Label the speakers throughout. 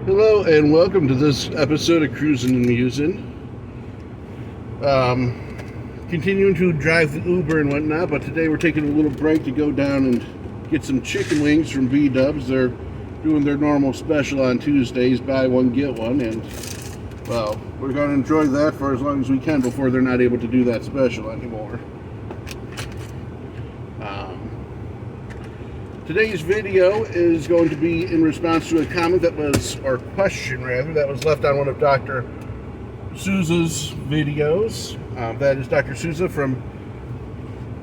Speaker 1: Hello and welcome to this episode of Cruising and Musing. Continuing to drive the Uber and whatnot, but today we're taking a little break to go down and get some chicken wings from B-Dubs. They're doing their normal special on Tuesdays, buy one, get one, and well, we're going to enjoy that for as long as we can before they're not able to do that special anymore. Today's video is going to be in response to a comment that was, or question rather, that was left on one of Dr. Souza's videos. That is Dr. Souza from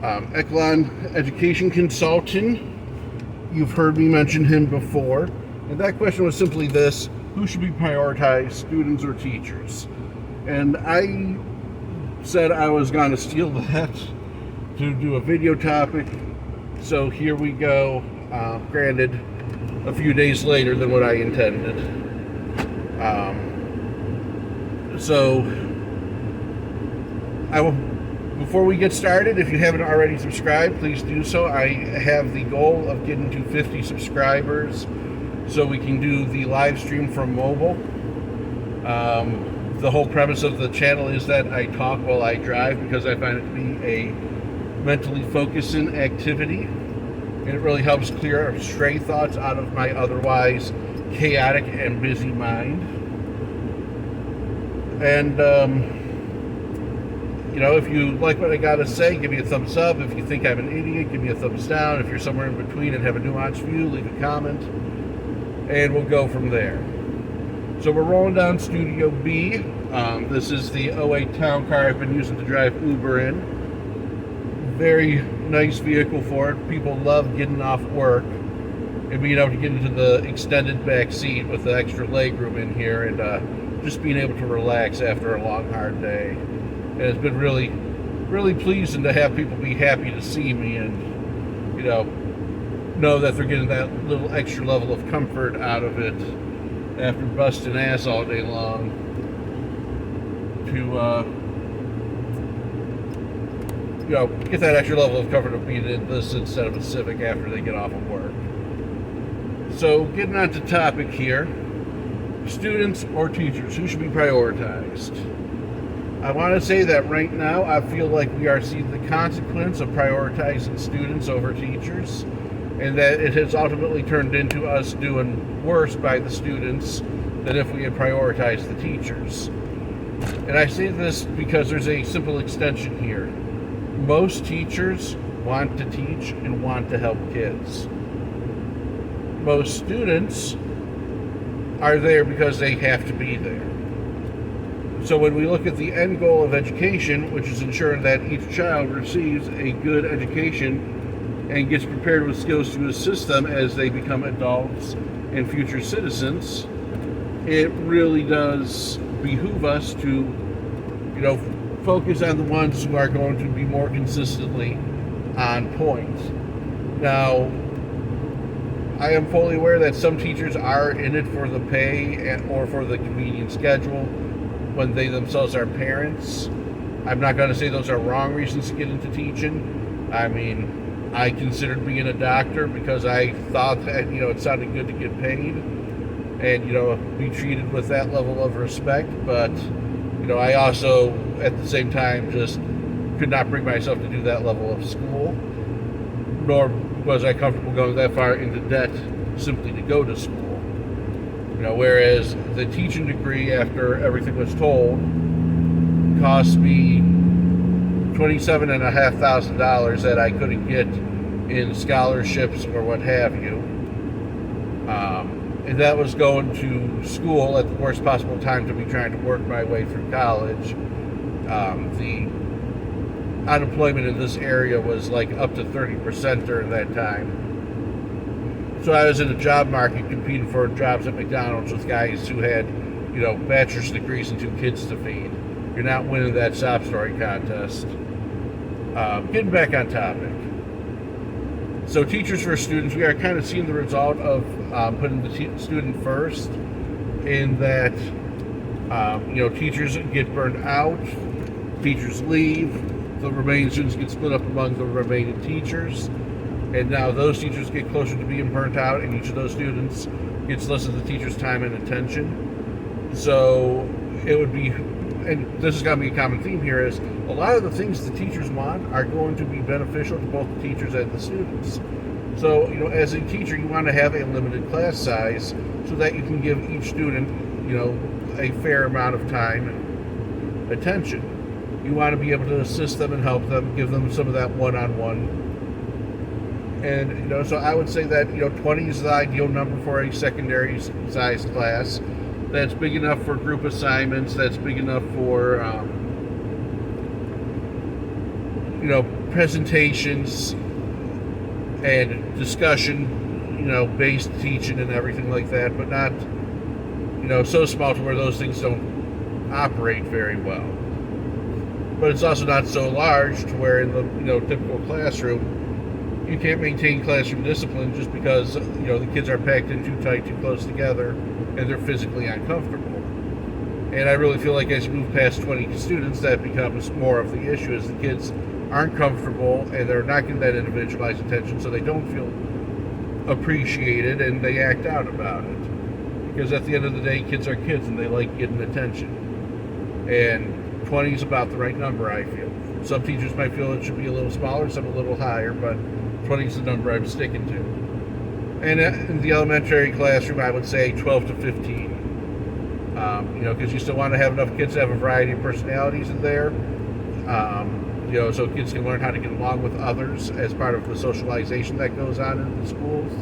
Speaker 1: Echelon Education Consulting. You've heard me mention him before. And that question was simply this: who should be prioritized, students or teachers? And I said I was going to steal that to do a video topic. So here we go, granted, a few days later than what I intended. Before we get started, if you haven't already subscribed, please do so. I have the goal of getting to 50 subscribers so we can do the live stream from mobile. The whole premise of the channel is that I talk while I drive because I find it to be a mentally focusing activity, and it really helps clear stray thoughts out of my otherwise chaotic and busy mind. And if you like what I gotta say, give me a thumbs up. If you think I'm an idiot, give me a thumbs down. If you're somewhere in between and have a nuanced view, leave a comment, and we'll go from there. So we're rolling down Studio B. This is the 08 town car I've been using to drive Uber in. Very nice vehicle for it. People love getting off work and being able to get into the extended back seat with the extra leg room in here and just being able to relax after a long, hard day. And it's been really, really pleasing to have people be happy to see me and, know that they're getting that little extra level of comfort out of it after busting ass all day long to, get that extra level of comfort of being in this instead of a Civic after they get off of work. So, getting on to topic here, students or teachers, who should be prioritized? I want to say that right now I feel like we are seeing the consequence of prioritizing students over teachers, and that it has ultimately turned into us doing worse by the students than if we had prioritized the teachers. And I say this because there's a simple extension here. Most teachers want to teach and want to help kids. Most students are there because they have to be there. So when we look at the end goal of education, which is ensuring that each child receives a good education and gets prepared with skills to assist them as they become adults and future citizens, it really does behoove us to, focus on the ones who are going to be more consistently on point. Now, I am fully aware that some teachers are in it for the pay or for the convenient schedule when they themselves are parents. I'm not going to say those are wrong reasons to get into teaching. I mean, I considered being a doctor because I thought that, it sounded good to get paid and, be treated with that level of respect. But, I also, at the same time, just could not bring myself to do that level of school, nor was I comfortable going that far into debt simply to go to school. Whereas the teaching degree, after everything was told, cost me $27,500 that I couldn't get in scholarships or what have you. And that was going to school at the worst possible time to be trying to work my way through college. The unemployment in this area was like up to 30% during that time. So I was in the job market competing for jobs at McDonald's with guys who had, bachelor's degrees and 2 kids to feed. You're not winning that sob story contest. Getting back on topic. So teachers versus students, we are kind of seeing the result of putting the student first in that, teachers get burned out, teachers leave, the remaining students get split up among the remaining teachers, and now those teachers get closer to being burnt out, and each of those students gets less of the teacher's time and attention. So it would be, and this is going to be a common theme here, is a lot of the things the teachers want are going to be beneficial to both the teachers and the students. So, as a teacher, you want to have a limited class size so that you can give each student, a fair amount of time and attention. You want to be able to assist them and help them, give them some of that one-on-one. And, so I would say that, 20 is the ideal number for a secondary sized class. That's big enough for group assignments. That's big enough for, presentations and discussion, based teaching and everything like that, but not, so small to where those things don't operate very well. But it's also not so large to where in the, typical classroom, you can't maintain classroom discipline just because, the kids are packed in too tight, too close together, and they're physically uncomfortable. And I really feel like as you move past 20 students, that becomes more of the issue, is the kids aren't comfortable and they're not getting that individualized attention, so they don't feel appreciated and they act out about it. Because at the end of the day, kids are kids and they like getting attention. And 20 is about the right number, I feel. Some teachers might feel it should be a little smaller, some a little higher, but 20 is the number I'm sticking to. And in the elementary classroom, I would say 12 to 15. Because you still want to have enough kids to have a variety of personalities in there. So kids can learn how to get along with others as part of the socialization that goes on in the schools.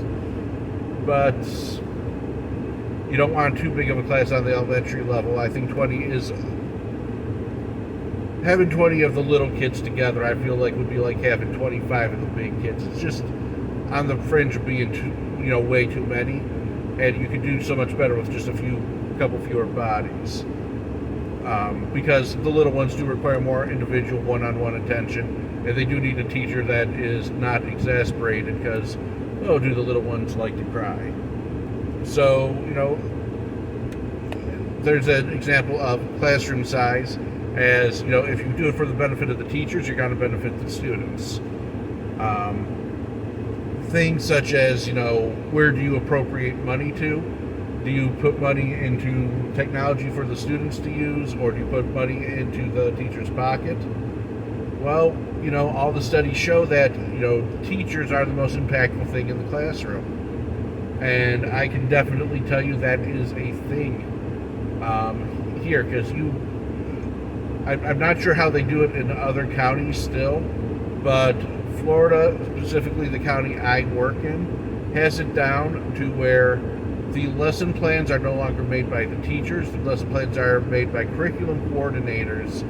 Speaker 1: But you don't want too big of a class on the elementary level. I think 20 is... Having 20 of the little kids together, I feel like would be like having 25 of the big kids. It's just on the fringe of being way too many. And you could do so much better with just a couple fewer bodies. Because the little ones do require more individual one-on-one attention, and they do need a teacher that is not exasperated because, do the little ones like to cry? So, there's an example of classroom size as, if you do it for the benefit of the teachers, you're going to benefit the students. Things such as, where do you appropriate money to? Do you put money into technology for the students to use, or do you put money into the teacher's pocket? Well, all the studies show that, teachers are the most impactful thing in the classroom. And I can definitely tell you that is a thing here, because I'm not sure how they do it in other counties still, but Florida, specifically the county I work in, has it down to where the lesson plans are no longer made by the teachers. The lesson plans are made by curriculum coordinators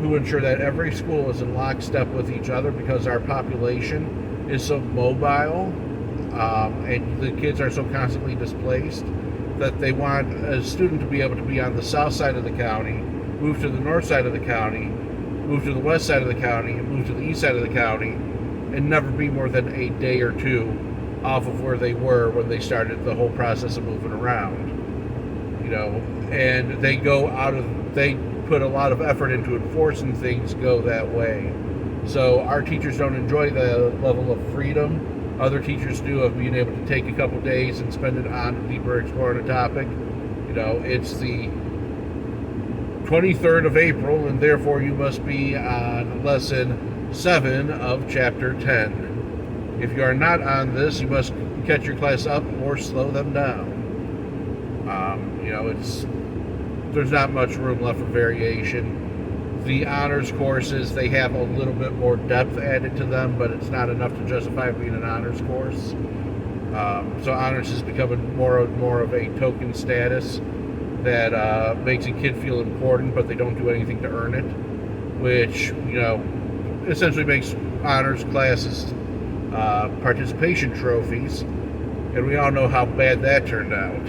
Speaker 1: who ensure that every school is in lockstep with each other, because our population is so mobile and the kids are so constantly displaced that they want a student to be able to be on the south side of the county, move to the north side of the county, move to the west side of the county, and move to the east side of the county, and never be more than a day or two off of where they were when they started the whole process of moving around. And they put a lot of effort into enforcing things go that way. So our teachers don't enjoy the level of freedom other teachers do, of being able to take a couple days and spend it on deeper exploring a topic. It's the 23rd of April, and therefore you must be on lesson 7 of chapter 10. If you are not on this, you must catch your class up or slow them down. There's not much room left for variation. The honors courses, they have a little bit more depth added to them, but it's not enough to justify being an honors course. So honors is becoming more of a token status that makes a kid feel important, but they don't do anything to earn it, which, essentially makes honors classes participation trophies, and we all know how bad that turned out.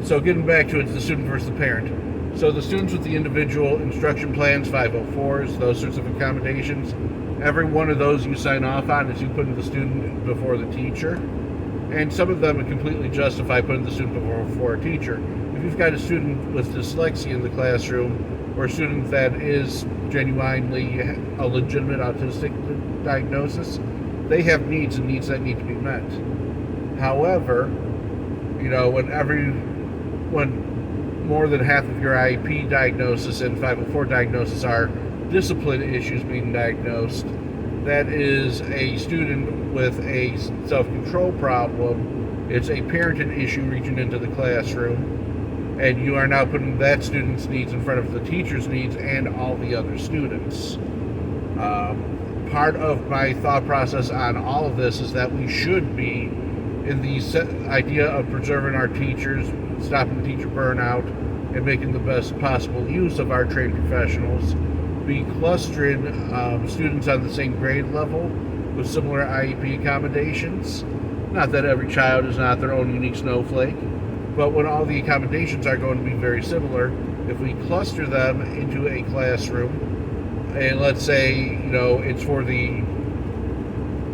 Speaker 1: So getting back to it, it's the student versus the parent. So the students with the individual instruction plans, 504s, those sorts of accommodations, every one of those you sign off on is you putting the student before the teacher. And some of them would completely justify putting the student before a teacher. If you've got a student with dyslexia in the classroom, or a student that is genuinely a legitimate autistic diagnosis, they have needs and needs that need to be met. However, when more than half of your IEP diagnosis and 504 diagnosis are discipline issues being diagnosed, that is a student with a self-control problem. It's a parenting issue reaching into the classroom, and you are now putting that student's needs in front of the teacher's needs and all the other students. Part of my thought process on all of this is that we should be in the idea of preserving our teachers, stopping teacher burnout, and making the best possible use of our trained professionals, be clustering students on the same grade level with similar IEP accommodations. Not that every child is not their own unique snowflake, but when all the accommodations are going to be very similar, if we cluster them into a classroom, and let's say, it's for the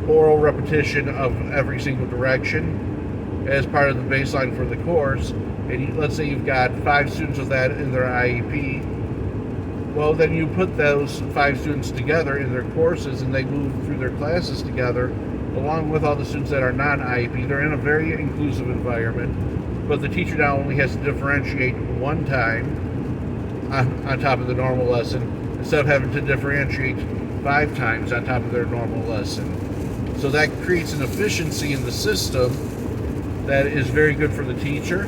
Speaker 1: oral repetition of every single direction as part of the baseline for the course, and let's say you've got 5 students with that in their IEP, well, then you put those 5 students together in their courses and they move through their classes together along with all the students that are non-IEP. They're in a very inclusive environment, but the teacher now only has to differentiate one time on top of the normal lesson instead of having to differentiate 5 times on top of their normal lesson. So that creates an efficiency in the system that is very good for the teacher,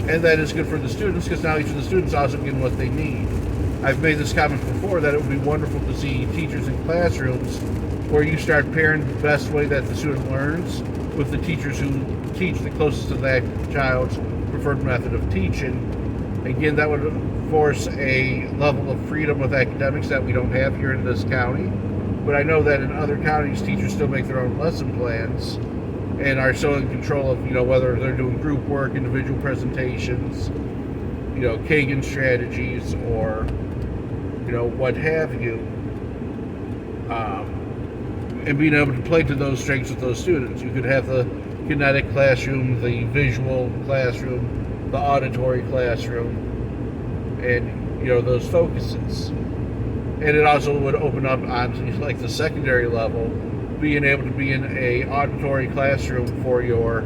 Speaker 1: and that is good for the students, because now each of the students also getting what they need. I've made this comment before that it would be wonderful to see teachers in classrooms where you start pairing the best way that the student learns with the teachers who teach the closest to that child's preferred method of teaching. Again, that would force a level of freedom with academics that we don't have here in this county. But I know that in other counties, teachers still make their own lesson plans and are still in control of, whether they're doing group work, individual presentations, Kagan strategies, or, what have you. And being able to play to those strengths with those students. You could have the kinetic classroom, the visual classroom, the auditory classroom, and those focuses. And it also would open up on like the secondary level, being able to be in a auditory classroom for your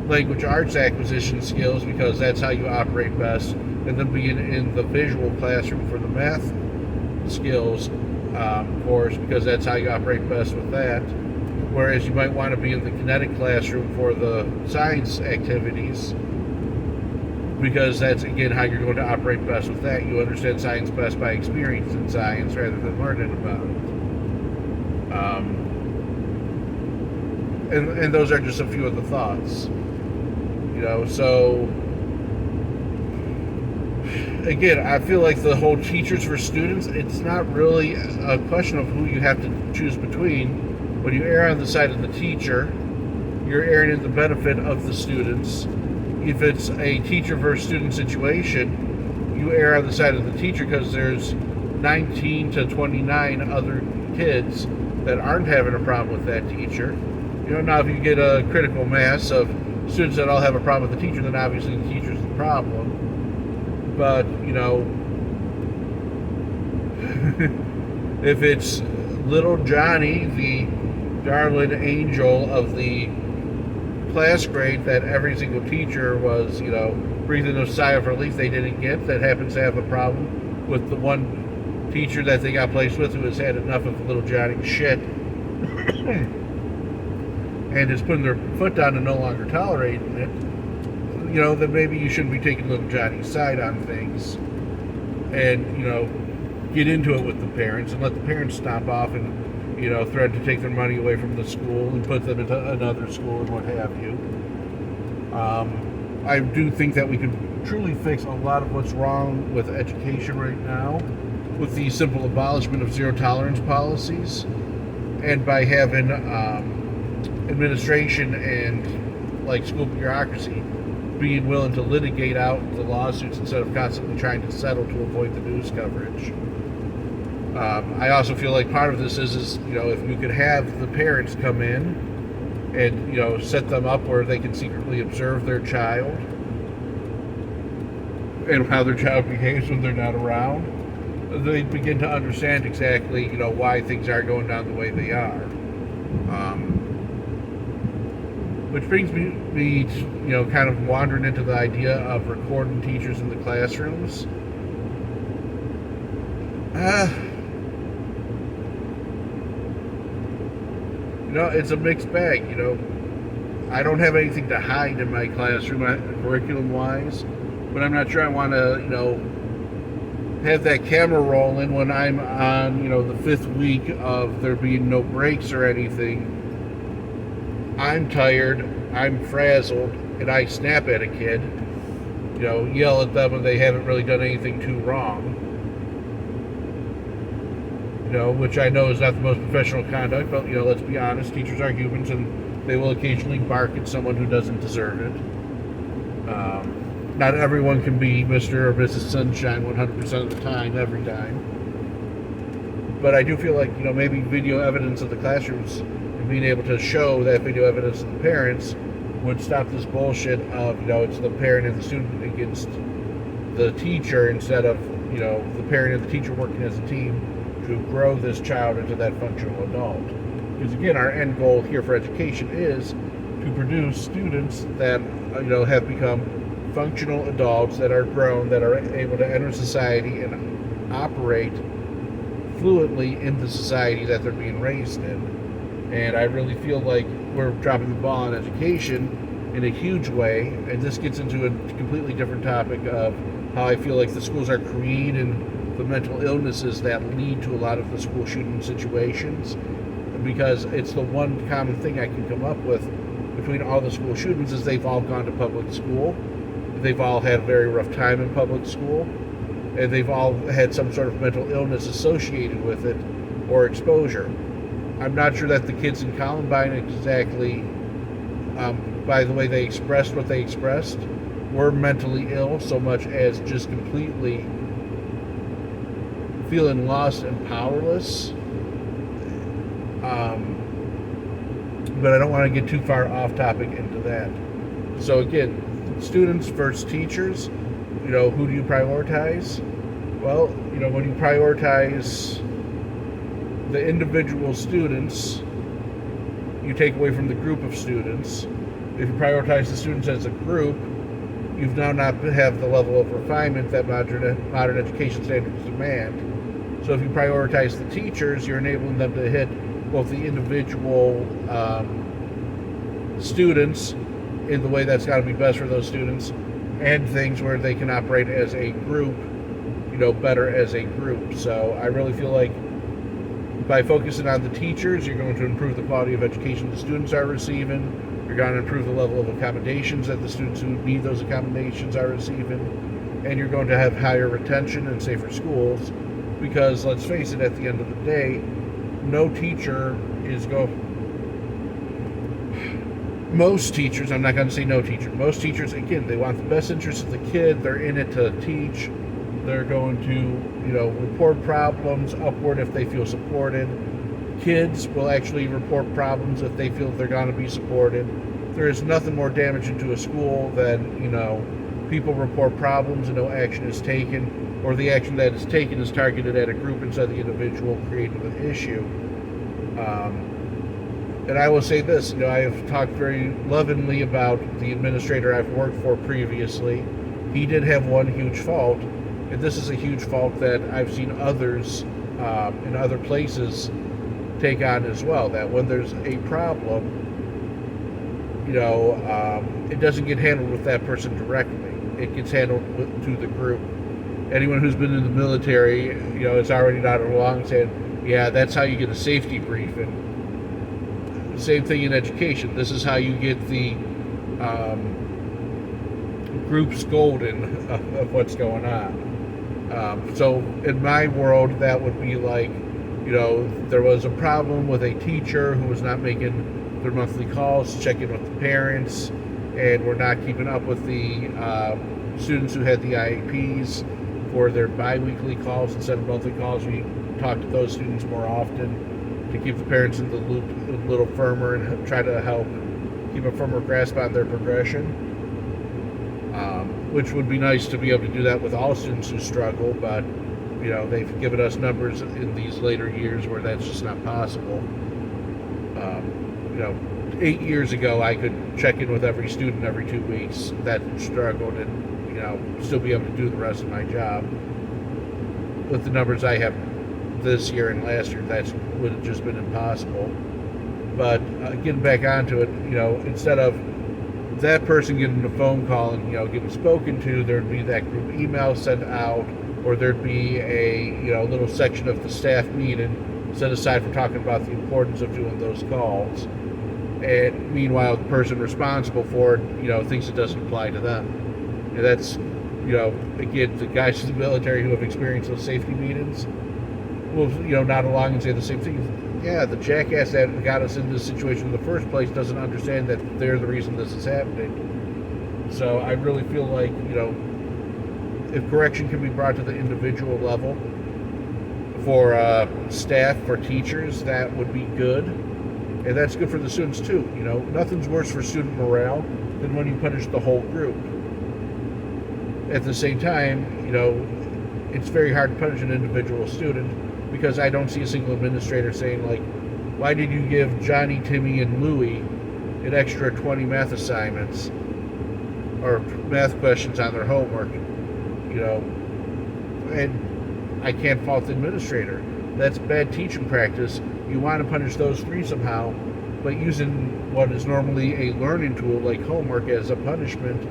Speaker 1: language arts acquisition skills, because that's how you operate best, and then being in the visual classroom for the math skills course, because that's how you operate best with that. Whereas you might want to be in the kinetic classroom for the science activities, because that's, again, how you're going to operate best with that. You understand science best by experience in science rather than learning about it. And those are just a few of the thoughts. So again, I feel like the whole teachers for students, it's not really a question of who you have to choose between. When you err on the side of the teacher, you're erring in the benefit of the students. If it's a teacher versus student situation, you err on the side of the teacher because there's 19 to 29 other kids that aren't having a problem with that teacher. Now if you get a critical mass of students that all have a problem with the teacher, then obviously the teacher's the problem. But, if it's little Johnny, the darling angel of the class grade that every single teacher was, breathing a sigh of relief they didn't get, that happens to have a problem with the one teacher that they got placed with who has had enough of little Johnny's shit and is putting their foot down and no longer tolerating it, then maybe you shouldn't be taking little Johnny's side on things, and, get into it with the parents and let the parents stomp off and, threaten to take their money away from the school and put them into another school and what have you. I do think that we could truly fix a lot of what's wrong with education right now with the simple abolishment of zero tolerance policies, and by having administration and like school bureaucracy being willing to litigate out the lawsuits instead of constantly trying to settle to avoid the news coverage. I also feel like part of this is if you could have the parents come in and set them up where they can secretly observe their child and how their child behaves when they're not around, they begin to understand exactly why things are going down the way they are. Which brings me to, kind of wandering into the idea of recording teachers in the classrooms. It's a mixed bag. I don't have anything to hide in my classroom curriculum-wise, but I'm not sure I want to, have that camera rolling when I'm on, the 5th week of there being no breaks or anything. I'm tired, I'm frazzled, and I snap at a kid, yell at them when they haven't really done anything too wrong, which I know is not the most professional conduct, but, let's be honest, teachers are humans and they will occasionally bark at someone who doesn't deserve it. Not everyone can be Mr. or Mrs. Sunshine 100% of the time, every time. But I do feel like, maybe video evidence of the classrooms and being able to show that video evidence to the parents would stop this bullshit of, it's the parent and the student against the teacher instead of, the parent and the teacher working as a team to grow this child into that functional adult. Because again, our end goal here for education is to produce students that, have become functional adults that are grown, that are able to enter society and operate fluently in the society that they're being raised in. And I really feel like we're dropping the ball on education in a huge way, and this gets into a completely different topic of how I feel like the schools are creating the mental illnesses that lead to a lot of the school shooting situations, because it's the one common thing I can come up with between all the school shootings is they've all gone to public school. They've all had a very rough time in public school, and they've all had some sort of mental illness associated with it or exposure. I'm not sure that the kids in Columbine exactly, by the way they expressed what they expressed, were mentally ill so much as just completely feeling lost and powerless. But I don't want to get too far off topic into that. So again, students versus teachers, who do you prioritize? Well, when you prioritize the individual students, you take away from the group of students. If you prioritize the students as a group, you've now not have the level of refinement that modern education standards demand. So if you prioritize the teachers, you're enabling them to hit both the individual students in the way that's got to be best for those students, and things where they can operate as a group, better as a group. So I really feel like by focusing on the teachers, you're going to improve the quality of education the students are receiving. You're going to improve the level of accommodations that the students who need those accommodations are receiving, and you're going to have higher retention and safer schools, because let's face it, at the end of the day, most teachers, I'm not going to say no teacher, most teachers, again, they want the best interest of the kid. They're in it to teach. They're going to, report problems upward if they feel supported. Kids will actually report problems if they feel they're going to be supported. There is nothing more damaging to a school than, people report problems and no action is taken, or the action that is taken is targeted at a group instead of the individual creating the issue. And I will say this, I have talked very lovingly about the administrator I've worked for previously. He did have one huge fault, and this is a huge fault that I've seen others in other places take on as well, that when there's a problem, it doesn't get handled with that person directly. It gets handled to the group. Anyone who's been in the military, is already nodded along saying, yeah, that's how you get a safety briefing. Same thing in education. This is how you get the group scolding of what's going on. So in my world, that would be like, there was a problem with a teacher who was not making their monthly calls, checking with the parents, and we're not keeping up with the students who had the IEPs for their bi-weekly calls instead of monthly calls. We talk to those students more often to keep the parents in the loop a little firmer and try to help keep a firmer grasp on their progression, which would be nice to be able to do that with all students who struggle, but they've given us numbers in these later years where that's just not possible. 8 years ago, I could check in with every student every 2 weeks that struggled and, still be able to do the rest of my job. With the numbers I have this year and last year, that would have just been impossible. But getting back onto it, instead of that person getting a phone call and, getting spoken to, there'd be that group email sent out, or there'd be a, little section of the staff meeting set aside for talking about the importance of doing those calls. And meanwhile, the person responsible for it, thinks it doesn't apply to them. And that's, again, the guys in the military who have experienced those safety meetings will, nod along and say the same thing. Yeah, the jackass that got us in this situation in the first place doesn't understand that they're the reason this is happening. So I really feel like, if correction can be brought to the individual level for staff, for teachers, that would be good. And that's good for the students too. Nothing's worse for student morale than when you punish the whole group. At the same time, it's very hard to punish an individual student, because I don't see a single administrator saying, like, why did you give Johnny, Timmy, and Louie an extra 20 math assignments or math questions on their homework? And I can't fault the administrator. That's bad teaching practice. You want to punish those three somehow, but using what is normally a learning tool like homework as a punishment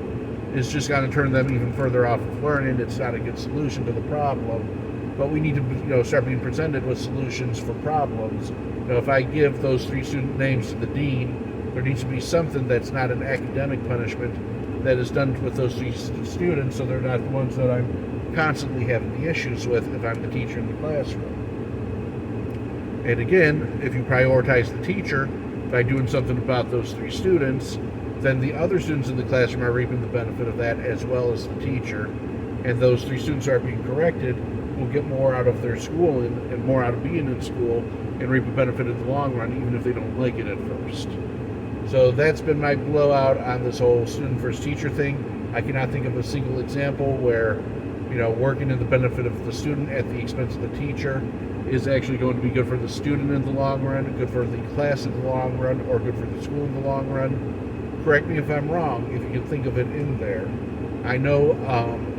Speaker 1: is just going to turn them even further off of learning. It's not a good solution to the problem. But we need to, start being presented with solutions for problems. If I give those three student names to the dean, there needs to be something that's not an academic punishment that is done with those three students, so they're not the ones that I'm constantly having the issues with if I'm the teacher in the classroom. And again, if you prioritize the teacher by doing something about those three students, then the other students in the classroom are reaping the benefit of that, as well as the teacher. And those three students who are being corrected will get more out of their school and more out of being in school and reap a benefit in the long run, even if they don't like it at first. So that's been my blowout on this whole student versus teacher thing. I cannot think of a single example where, working in the benefit of the student at the expense of the teacher is actually going to be good for the student in the long run, good for the class in the long run, or good for the school in the long run. Correct me if I'm wrong, if you can think of it in there. I know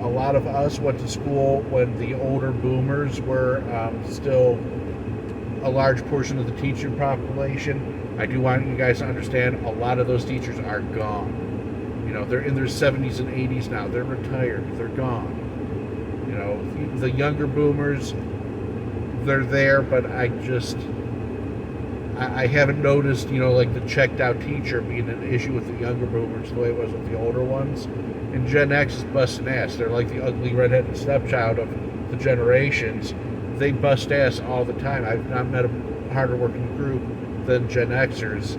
Speaker 1: a lot of us went to school when the older boomers were still a large portion of the teaching population. I do want you guys to understand, a lot of those teachers are gone. They're in their 70s and 80s now. They're retired. They're gone. The younger boomers, they're there, but I haven't noticed, like the checked out teacher being an issue with the younger boomers the way it was with the older ones. And Gen X is busting ass. They're like the ugly redheaded stepchild of the generations. They bust ass all the time. I've not met a harder working group than Gen Xers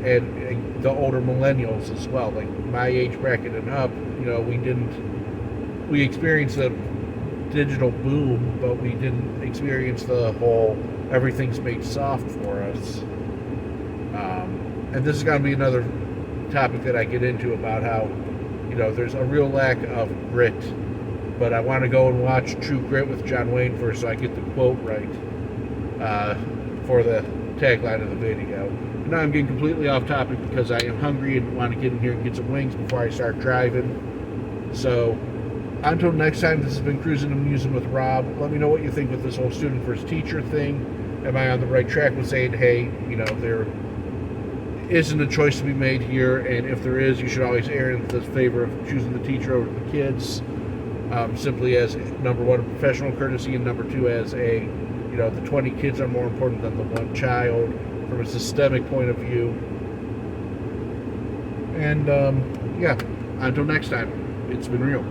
Speaker 1: and the older millennials as well. Like my age bracket and up, we experienced the digital boom, but we didn't experience the whole everything's made soft for us. And this is going to be another topic that I get into about how, there's a real lack of grit. But I want to go and watch True Grit with John Wayne first, so I get the quote right for the tagline of the video. And now I'm getting completely off topic because I am hungry and want to get in here and get some wings before I start driving. So until next time, this has been Cruising and Musing with Rob. Let me know what you think with this whole student versus teacher thing. Am I on the right track with saying, hey, there isn't a choice to be made here, and if there is, you should always err in the favor of choosing the teacher over the kids, simply as, number one, a professional courtesy, and number two, as the 20 kids are more important than the one child from a systemic point of view. And, until next time, it's been real.